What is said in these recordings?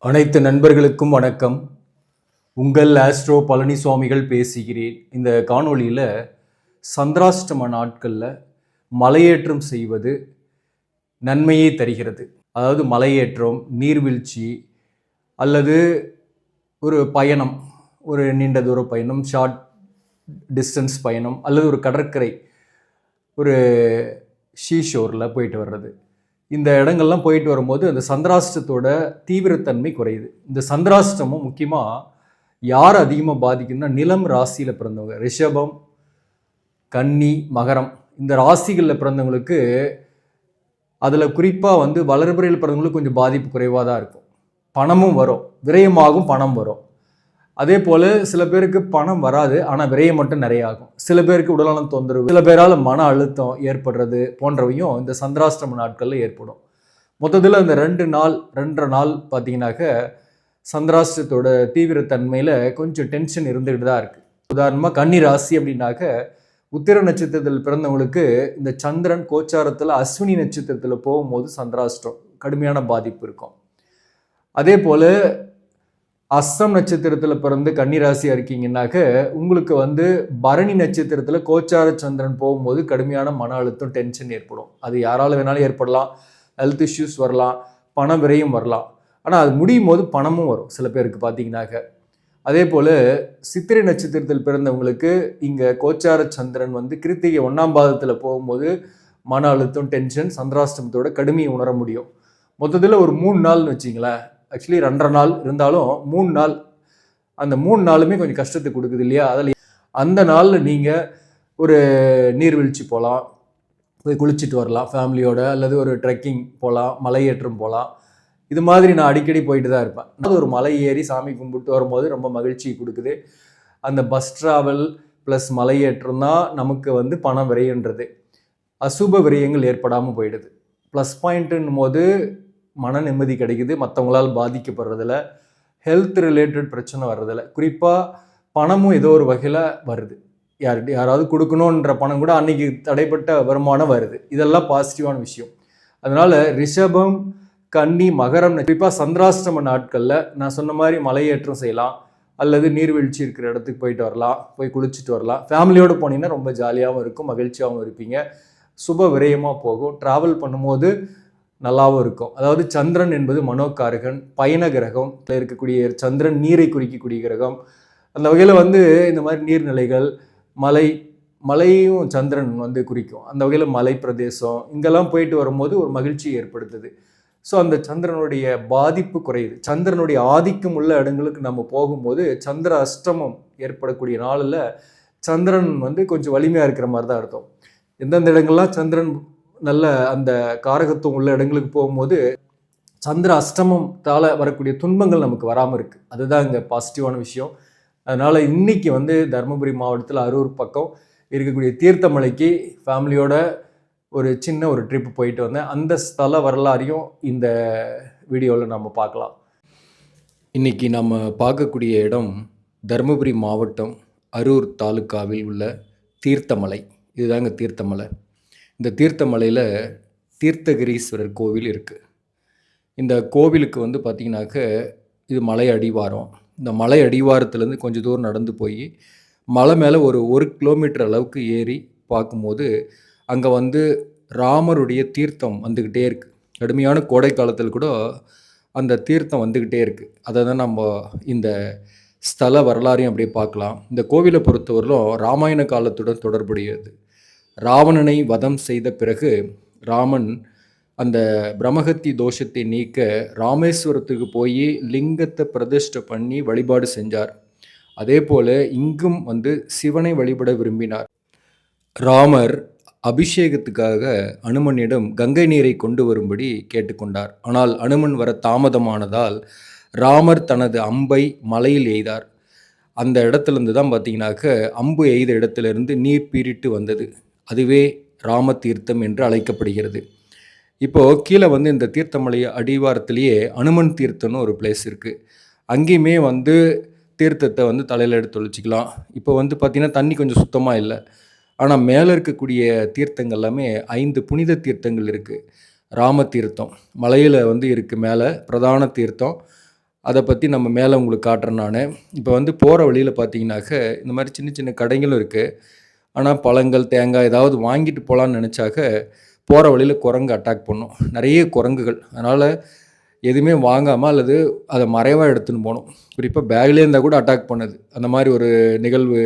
அனைத்து நண்பர்களுக்கும் வணக்கம். உங்கள் ஆஸ்ட்ரோ பழனிசுவாமிகள் பேசுகிறேன். இந்த காணொளியில் சந்திராஷ்டம நாட்களில் மலையேற்றம் செய்வது நன்மையை தருகிறது. அதாவது மலையேற்றம், நீர்வீழ்ச்சி அல்லது ஒரு பயணம், ஒரு நீண்ட தூர பயணம், ஷார்ட் டிஸ்டன்ஸ் பயணம் அல்லது ஒரு கடற்கரை, ஒரு ஷீஷோரில் போயிட்டு வர்றது. இந்த இடங்கள்லாம் போயிட்டு வரும்போது அந்த சந்திராஷ்டத்தோட தீவிரத்தன்மை குறையுது. இந்த சந்திராஷ்டமும் முக்கியமாக யார் அதிகமாக பாதிக்குதுன்னா நிலம் ராசியில் பிறந்தவங்க, ரிஷபம், கன்னி, மகரம், இந்த ராசிகளில் பிறந்தவங்களுக்கு அதில் குறிப்பாக வளர்பிறையில் பிறந்தவங்களுக்கு கொஞ்சம் பாதிப்பு குறைவாக தான் இருக்கும். பணமும் வரும், விரயமாகும், பணம் வரும். அதே போல் சில பேருக்கு பணம் வராது, ஆனால் விரயம் மட்டும் நிறைய ஆகும். சில பேருக்கு உடல்நலம் தொந்தரவு, சில பேரால் மன அழுத்தம் ஏற்படுறது போன்றவையும் இந்த சந்திராஷ்டம நாட்களில் ஏற்படும். மொத்தத்தில் இந்த 2.5 நாள் பார்த்தீங்கன்னாக்க சந்திராஷ்டத்தோட தீவிரத்தன்மையில் கொஞ்சம் டென்ஷன் இருந்துகிட்டு தான் இருக்குது. உதாரணமாக கன்னி ராசி அப்படின்னாக்க உத்திர நட்சத்திரத்தில் பிறந்தவங்களுக்கு இந்த சந்திரன் கோச்சாரத்தில் அஸ்வினி நட்சத்திரத்தில் போகும்போது சந்திராஷ்டம் கடுமையான பாதிப்பு இருக்கும். அதே போல் அஸ்தம் நட்சத்திரத்தில் பிறந்து கன்னிராசியாக இருக்கீங்கன்னாக்க உங்களுக்கு பரணி நட்சத்திரத்தில் கோச்சார சந்திரன் போகும்போது கடுமையான மன அழுத்தம், டென்ஷன் ஏற்படும். அது யாரால் வேணாலும் ஏற்படலாம். ஹெல்த் இஷ்யூஸ் வரலாம், பண விரயம் வரலாம். ஆனால் அது முடியும் போது பணமும் வரும் சில பேருக்கு பார்த்தீங்கன்னாக்க. அதே போல் சித்திரை நட்சத்திரத்தில் பிறந்தவங்களுக்கு இங்கே கோச்சார சந்திரன் கிருத்திகை 1ஆம் பாதத்தில் போகும்போது மன அழுத்தம், டென்ஷன், சந்திராஷ்டமத்தோட கடுமையை உணர முடியும். மொத்தத்தில் ஒரு 3 நாள்னு வச்சிங்களேன். ஆக்சுவலி 2.5 நாள் இருந்தாலும் 3 நாள், அந்த 3 நாளுமே கொஞ்சம் கஷ்டத்தை கொடுக்குது இல்லையா? அதில் அந்த நாளில் நீங்கள் ஒரு நீர்வீழ்ச்சி போகலாம், போய் குளிச்சுட்டு வரலாம் ஃபேமிலியோட, அல்லது ஒரு ட்ரெக்கிங் போகலாம், மலையேற்றம் போகலாம். இது மாதிரி நான் அடிக்கடி போயிட்டு தான் இருப்பேன். அது ஒரு மலை ஏறி சாமி கும்பிட்டு வரும்போது ரொம்ப மகிழ்ச்சி கொடுக்குது. அந்த பஸ் ட்ராவல் ப்ளஸ் மலையேற்றம் தான் நமக்கு பண விரயன்றது. அசுப விரயங்கள் ஏற்படாமல் போயிடுது. ப்ளஸ் பாயிண்ட்டுன்னும் போது மன நிம்மதி கிடைக்குது, மற்றவங்களால் பாதிக்கப்படுறதில்ல, ஹெல்த் ரிலேட்டட் பிரச்சனை வர்றதில்ல. குறிப்பாக பணமும் ஏதோ ஒரு வகையில் வருது. யாராவது கொடுக்கணுன்ற பணம் கூட அன்னைக்கு தடைப்பட்ட வருமானம் வருது. இதெல்லாம் பாசிட்டிவான விஷயம். அதனால் ரிஷபம், கன்னி, மகரம் குறிப்பாக சந்திராஷ்டம நாட்களில் நான் சொன்ன மாதிரி மலையேற்றம் செய்யலாம், அல்லது நீர்வீழ்ச்சி இருக்கிற இடத்துக்கு போயிட்டு வரலாம், போய் குளிச்சுட்டு வரலாம். ஃபேமிலியோடு போனீங்கன்னா ரொம்ப ஜாலியாகவும் இருக்கும், மகிழ்ச்சியாகவும் இருப்பீங்க, சுப விரயமாக போகும். ட்ராவல் பண்ணும்போது நல்லாவும் இருக்கும். அதாவது சந்திரன் என்பது மனோகாரகன், பயண கிரகம், இருக்கக்கூடிய சந்திரன் நீரை குறிக்கக்கூடிய கிரகம். அந்த வகையில் இந்த மாதிரி நீர்நிலைகள், மலையும் சந்திரன் குறிக்கும். அந்த வகையில் மலை பிரதேசம் இங்கெல்லாம் போயிட்டு வரும்போது ஒரு மகிழ்ச்சியை ஏற்படுத்துது. ஸோ அந்த சந்திரனுடைய பாதிப்பு குறையுது. சந்திரனுடைய ஆதிக்கம் உள்ள இடங்களுக்கு நம்ம போகும்போது சந்திர அஷ்டமம் ஏற்படக்கூடிய நாளில் சந்திரன் கொஞ்சம் வலிமையாக இருக்கிற மாதிரி தான் அர்த்தம். எந்தெந்த இடங்கள்லாம் சந்திரன் நல்ல அந்த காரகத்துவம் உள்ள இடங்களுக்கு போகும்போது சந்திர அஷ்டமத்தால் வரக்கூடிய துன்பங்கள் நமக்கு வராமல் இருக்குது. அதுதான் இங்கே பாசிட்டிவான விஷயம். அதனால் இன்றைக்கி தருமபுரி மாவட்டத்தில் அரூர் பக்கம் இருக்கக்கூடிய தீர்த்தமலைக்கு ஃபேமிலியோட ஒரு சின்ன ஒரு ட்ரிப் போயிட்டு வந்தேன். அந்த ஸ்தல வரலாறையும் இந்த வீடியோவில் நம்ம பார்க்கலாம். இன்றைக்கி நம்ம பார்க்கக்கூடிய இடம் தருமபுரி மாவட்டம் அரூர் தாலுக்காவில் உள்ள தீர்த்தமலை. இதுதாங்க தீர்த்தமலை. இந்த தீர்த்தமலையில் தீர்த்தகிரீஸ்வரர் கோவில் இருக்குது. இந்த கோவிலுக்கு பார்த்திங்கனாக்க இது மலை அடிவாரம். இந்த மலை அடிவாரத்துலேருந்து கொஞ்சம் தூரம் நடந்து போய் மலை மேலே ஒரு 1 கிலோமீட்டர் அளவுக்கு ஏறி பார்க்கும்போது அங்கே ராமருடைய தீர்த்தம் வந்துக்கிட்டே இருக்குது. கடுமையான கோடை காலத்தில் கூட அந்த தீர்த்தம் வந்துக்கிட்டே இருக்குது. அதை தான் நம்ம இந்த ஸ்தல வரலாறையும் அப்படியே பார்க்கலாம். இந்த கோவிலை பொறுத்தவரையிலும் ராமாயண காலத்துடன் தொடர்புடையது. ராவணனை வதம் செய்த பிறகு ராமன் அந்த பிரம்மஹத்தி தோஷத்தை நீக்க ராமேஸ்வரத்துக்கு போய் லிங்கத்தை பிரதிஷ்டை பண்ணி வழிபாடு செஞ்சார். அதே போல் இங்கும் சிவனை வழிபட விரும்பினார். ராமர் அபிஷேகத்துக்காக அனுமனிடம் கங்கை நீரை கொண்டு வரும்படி கேட்டுக்கொண்டார். ஆனால் அனுமன் வர தாமதமானதால் ராமர் தனது அம்பை மலையில் எய்தார். அந்த இடத்துலேருந்து தான் பார்த்தீங்கன்னாக்க அம்பு எய்த இடத்துலேருந்து நீர் பீரிட்டு வந்தது. அதுவே ராம தீர்த்தம் என்று அழைக்கப்படுகிறது. இப்போது கீழே இந்த தீர்த்தமலை அடிவாரத்திலேயே அனுமன் தீர்த்தம்னு ஒரு பிளேஸ் இருக்குது. அங்கேயுமே தீர்த்தத்தை தலையில் எடுத்து ஒழிச்சிக்கலாம். இப்போ பார்த்திங்கன்னா தண்ணி கொஞ்சம் சுத்தமாக இல்லை. ஆனால் மேலே இருக்கக்கூடிய தீர்த்தங்கள் எல்லாமே 5 புனித தீர்த்தங்கள் இருக்குது. ராம தீர்த்தம் மலையில் இருக்குது, மேலே பிரதான தீர்த்தம். அதை பற்றி நம்ம மேலே உங்களுக்கு காட்டுறேன் நான். இப்போ வந்து போகிற வழியில் பார்த்தீங்கன்னாக்க இந்த மாதிரி சின்ன சின்ன கடைகளும் இருக்குது. ஆனால் பழங்கள், தேங்காய் ஏதாவது வாங்கிட்டு போகலான்னு நினச்சாக்க போகிற வழியில் குரங்கு அட்டாக் பண்ணும். நிறைய குரங்குகள். அதனால் எதுவுமே வாங்காமல் அல்லது அதை மறைவாக எடுத்துன்னு போகணும். குறிப்பாக பேக்லேயே இருந்தால் கூட அட்டாக் பண்ணுது. அந்த மாதிரி ஒரு நிகழ்வு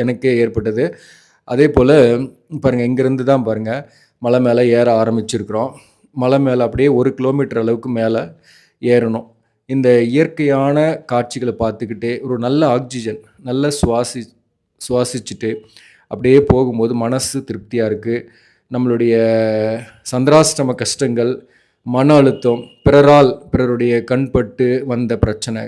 எனக்கே ஏற்பட்டது. அதே போல் பாருங்கள், இங்கேருந்து தான் பாருங்கள் மலை மேலே ஏற ஆரம்பிச்சிருக்கிறோம். மலை மேலே அப்படியே 1 கிலோமீட்டர் அளவுக்கு மேலே ஏறணும். இந்த இயற்கையான காட்சிகளை பார்த்துக்கிட்டே ஒரு நல்ல ஆக்சிஜன் நல்லா சுவாசிச்சுட்டு அப்படியே போகும்போது மனசு திருப்தியாக இருக்குது. நம்மளுடைய சந்திராஷ்டம கஷ்டங்கள், மன அழுத்தம், பிறருடைய கண்பட்டு வந்த பிரச்சனை,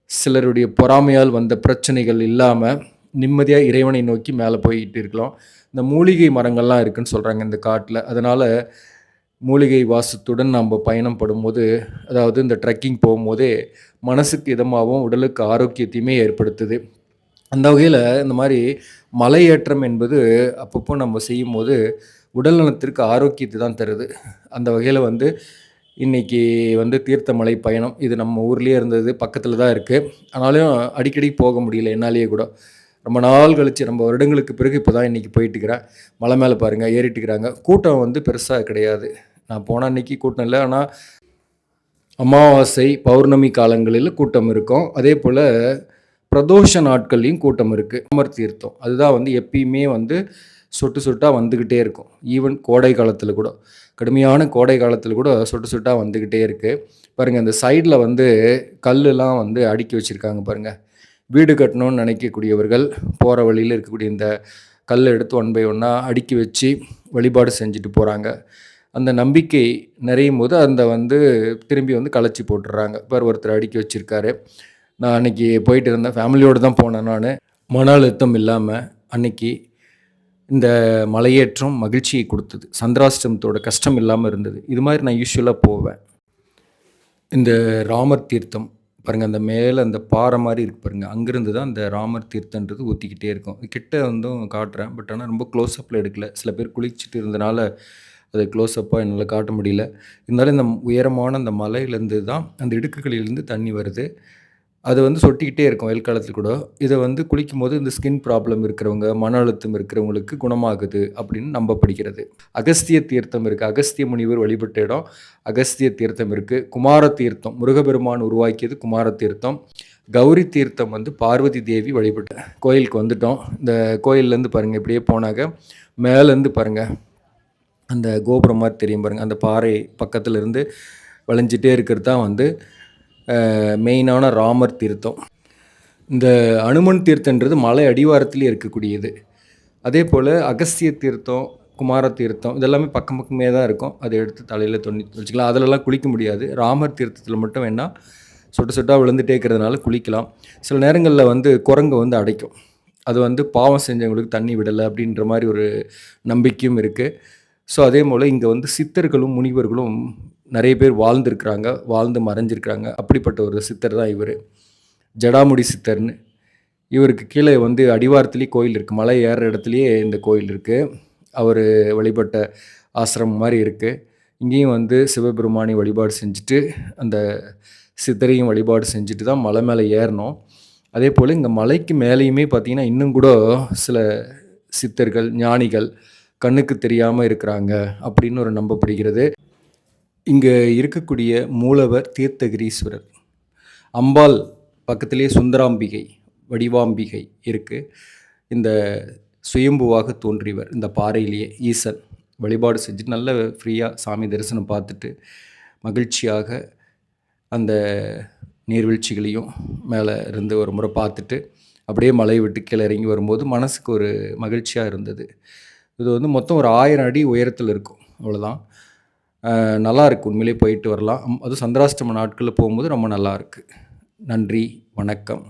சிலருடைய பொறாமையால் வந்த பிரச்சனைகள் இல்லாமல் நிம்மதியாக இறைவனை நோக்கி மேலே போய்கிட்டு இருக்கலாம். இந்த மூலிகை மரங்கள்லாம் இருக்குதுன்னு சொல்கிறாங்க இந்த காட்டில். அதனால் மூலிகை வாசத்துடன் நம்ம பயணம் படும்போது, அதாவது இந்த ட்ரெக்கிங் போகும்போதே மனசுக்கு இதமாகவும் உடலுக்கு ஆரோக்கியத்தையுமே ஏற்படுத்துது. அந்த வகையில் இந்த மாதிரி மலையேற்றம் என்பது அப்பப்போ நம்ம செய்யும்போது உடல் நலத்திற்கு ஆரோக்கியத்தை தான் தருது. அந்த வகையில் வந்து இன்றைக்கி வந்து தீர்த்தமலை பயணம் இது நம்ம ஊர்லேயே இருந்தது, பக்கத்தில் தான் இருக்குது. ஆனாலும் அடிக்கடி போக முடியல என்னாலேயே கூட. ரொம்ப நாள் கழித்து, ரொம்ப வருடங்களுக்கு பிறகு இப்போ தான் இன்றைக்கி போயிட்டுருக்கிறேன். மலை மேலே பாருங்கள் ஏறிட்டுக்கிறாங்க. கூட்டம் வந்து பெருசாக கிடையாது. நான் போன அன்றைக்கி கூட்டம் இல்லை. ஆனால் அமாவாசை, பௌர்ணமி காலங்களில் கூட்டம் இருக்கும். அதே போல் பிரதோஷ நாட்கள்லையும் கூட்டம் இருக்குது. ராமர் தீர்த்தம் அதுதான் வந்து எப்பயுமே வந்து சொட்டு சொட்டாக வந்துக்கிட்டே இருக்கும். ஈவன் கோடை காலத்தில் கூட, கடுமையான கோடை காலத்தில் கூட சொட்டு சொட்டாக வந்துக்கிட்டே இருக்குது. பாருங்கள், இந்த சைடில் வந்து கல்லுலாம் வந்து அடுக்கி வச்சுருக்காங்க பாருங்கள். வீடு கட்டணும்னு நினைக்கக்கூடியவர்கள் போகிற வழியில் இருக்கக்கூடிய இந்த கல் எடுத்து 1 பை 1 அடுக்கி வச்சு வழிபாடு செஞ்சுட்டு போகிறாங்க. அந்த நம்பிக்கை நிறையும் போது அந்த வந்து திரும்பி வந்து கலைச்சி போட்டுடுறாங்க. ஒருத்தர் அடுக்கி வச்சுருக்காரு. நான் அன்றைக்கி போயிட்டு இருந்தேன், ஃபேமிலியோடு தான் போனேன் நான். மன அழுத்தம் இல்லாமல் அன்றைக்கி இந்த மலையேற்றம் மகிழ்ச்சியை கொடுத்தது. சந்திராஷ்டமத்தோட கஷ்டம் இல்லாமல் இருந்தது. இது மாதிரி நான் யூஸ்வலாக போவேன். இந்த ராமர் தீர்த்தம் பாருங்கள், அந்த மேலே அந்த பாறை மாதிரி இருக்குது பாருங்கள், அங்கேருந்து தான் அந்த ராமர் தீர்த்தன்றது ஊற்றிக்கிட்டே இருக்கும். கிட்ட வந்தும் காட்டுறேன், பட் ஆனால் ரொம்ப க்ளோஸ்அப்பில் எடுக்கல. சில பேர் குளிச்சுட்டு இருந்தனால அதை க்ளோஸ்அப்பாக என்னால் காட்ட முடியல. இருந்தாலும் இந்த உயரமான அந்த மலையிலேருந்து தான் அந்த இடுக்குகளிலேருந்து தண்ணி வருது. அது வந்து சொட்டிக்கிட்டே இருக்கும் வெயில் காலத்தில் கூட. இதை வந்து குளிக்கும்போது இந்த ஸ்கின் ப்ராப்ளம் இருக்கிறவங்க, மன அழுத்தம் இருக்கிறவங்களுக்கு குணமாகுது அப்படின்னு நம்பப்படுகிறது. அகஸ்திய தீர்த்தம் இருக்குது. அகஸ்திய முனிவர் வழிபட்ட இடம் அகஸ்திய தீர்த்தம் இருக்குது. குமார தீர்த்தம் முருகபெருமான் உருவாக்கியது குமார தீர்த்தம். கௌரி தீர்த்தம் வந்து பார்வதி தேவி வழிபட்ட கோயிலுக்கு வந்துட்டோம். இந்த கோயிலேருந்து பாருங்கள், இப்படியே போனாக்க மேலேருந்து பாருங்கள் அந்த கோபுரம் மாதிரி தெரியும் பாருங்கள். அந்த பாறை பக்கத்தில் இருந்து வளைஞ்சிட்டே இருக்கிறது தான் வந்து மெயினான ராமர் தீர்த்தம். இந்த அனுமன் தீர்த்தன்றது மலை அடிவாரத்திலே இருக்கக்கூடியது. அதே போல் அகஸ்திய தீர்த்தம், குமார தீர்த்தம் இதெல்லாமே பக்கம் பக்கமே தான் இருக்கும். அதை எடுத்து தலையில் தொண்ணி வச்சுக்கலாம். அதிலெல்லாம் குளிக்க முடியாது. ராமர் தீர்த்தத்தில் மட்டும் வேணால் சொட்டு சொட்டாக விழுந்துட்டே இருக்கிறதுனால குளிக்கலாம். சில நேரங்களில் வந்து குரங்கு வந்து அடைக்கும். அது வந்து பாவம் செஞ்சவங்களுக்கு தண்ணி விடலை அப்படின்ற மாதிரி ஒரு நம்பிக்கையும் இருக்குது. ஸோ அதே போல் இங்கே வந்து சித்தர்களும் முனிவர்களும் நிறைய பேர் வாழ்ந்து மறைஞ்சிருக்கிறாங்க. அப்படிப்பட்ட ஒரு சித்தர் தான் இவர், ஜடாமுடி சித்தர்னு. இவருக்கு கீழே வந்து அடிவாரத்துலேயே கோயில் இருக்குது. மலை ஏறுற இடத்துலையே இந்த கோயில் இருக்குது. அவர் வழிபட்ட ஆசிரமம் மாதிரி இருக்குது. இங்கேயும் வந்து சிவபெருமானை வழிபாடு செஞ்சுட்டு அந்த சித்தரையும் வழிபாடு செஞ்சுட்டு தான் மலை மேலே ஏறணும். அதே போல் இங்கே மலைக்கு மேலேயுமே பார்த்திங்கன்னா இன்னும் கூட சில சித்தர்கள், ஞானிகள் கண்ணுக்கு தெரியாமல் இருக்கிறாங்க அப்படின்னு ஒரு நம்பப்படுகிறது. இங்கே இருக்கக்கூடிய மூலவர் தீர்த்தகிரீஸ்வரர், அம்பாள் பக்கத்திலேயே சுந்தராம்பிகை, வடிவாம்பிகை இருக்குது. இந்த சுயம்புவாக தோன்றியவர் இந்த பாறையிலேயே ஈசன். வழிபாடு செஞ்சுட்டு நல்ல ஃப்ரீயாக சாமி தரிசனம் பார்த்துட்டு மகிழ்ச்சியாக அந்த நீர்வீழ்ச்சிகளையும் மேலே இருந்து ஒரு முறை பார்த்துட்டு அப்படியே மலையை விட்டு கீழே இறங்கி வரும்போது மனசுக்கு ஒரு மகிழ்ச்சியாக இருந்தது. இது வந்து மொத்தம் ஒரு 1000 அடி உயரத்தில் இருக்கும், அவ்வளோதான். நல்லா இருக்குது, உண்மையிலே போயிட்டு வரலாம். அதுவும் சந்திராஷ்டம நாட்களில் போகும்போது ரொம்ப நல்லா இருக்குது. நன்றி, வணக்கம்.